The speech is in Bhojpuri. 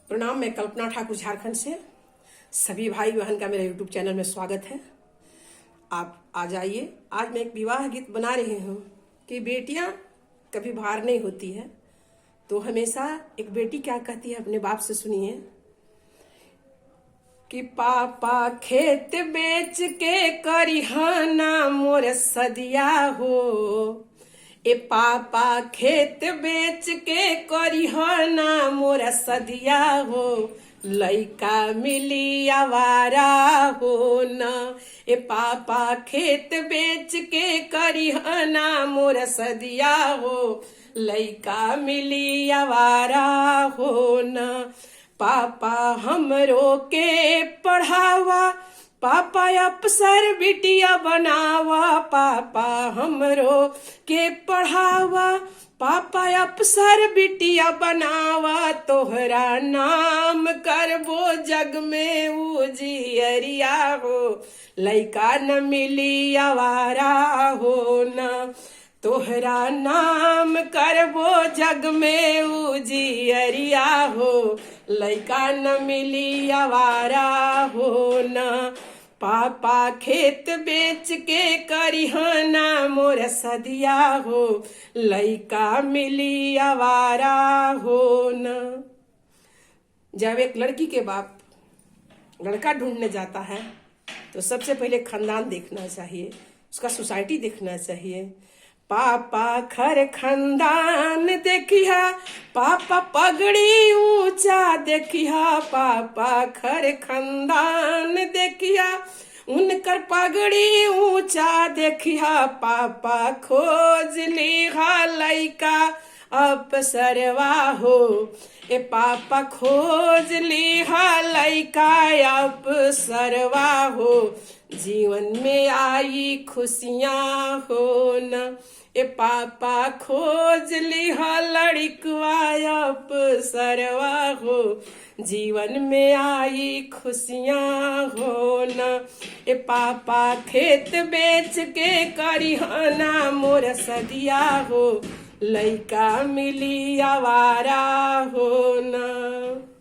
प्रणाम। मैं कल्पना ठाकुर झारखंड से सभी भाई बहन का मेरे यूट्यूब चैनल में स्वागत है। आप आ जाइए। आज मैं एक विवाह गीत बना रही हूँ कि बेटियाँ कभी भार नहीं होती है। तो हमेशा एक बेटी क्या कहती है अपने बाप से, सुनिए कि पापा खेत बेच के करिहाना मोर सदिया हो। ए पापा खेत बेच के करिहाना मोर सदिया हो। लइका मिली आवारा हो न। ए पापा खेत बेच के करिहाना मोर सदिया हो। लइका मिली आवारा हो न। पापा हमरो के पढ़ावा, पापा अफसर बिटिया बनावा। पापा हमरो के पढ़ावा, पापा अफसर बिटिया बनावा। तोहरा नाम करबो जग में उजियरिया हो। लइका न मिली आवारा हो न। तोहरा नाम करबो जग में उजियरिया हो। लइका न मिली आवारा हो न। पापा खेत बेच के करिहाना मोर सदिया हो। लइका मिली आवारा हो न। जब एक लड़की के बाप लड़का ढूंढने जाता है तो सबसे पहले खानदान देखना चाहिए, उसका सोसाइटी देखना चाहिए। पापा खर खानदान देखिया, पापा पगड़ी ऊंचा देखिया। पापा खर खानदान देखिया, उनकर पगड़ी ऊंचा देखिया। पापा खोज लिहा लइका अफसरवा हो। ए पापा खोज लिहा लइका अफसरवा हो। जीवन में आई खुशियाँ हो न। ए पापा खोज लिहा लड़कवा अफसरवा हो। जीवन में आई खुशियाँ हो न। ए पापा खेत बेच के करिहाना मोर सदिया हो। लइका मिली आवारा हो न।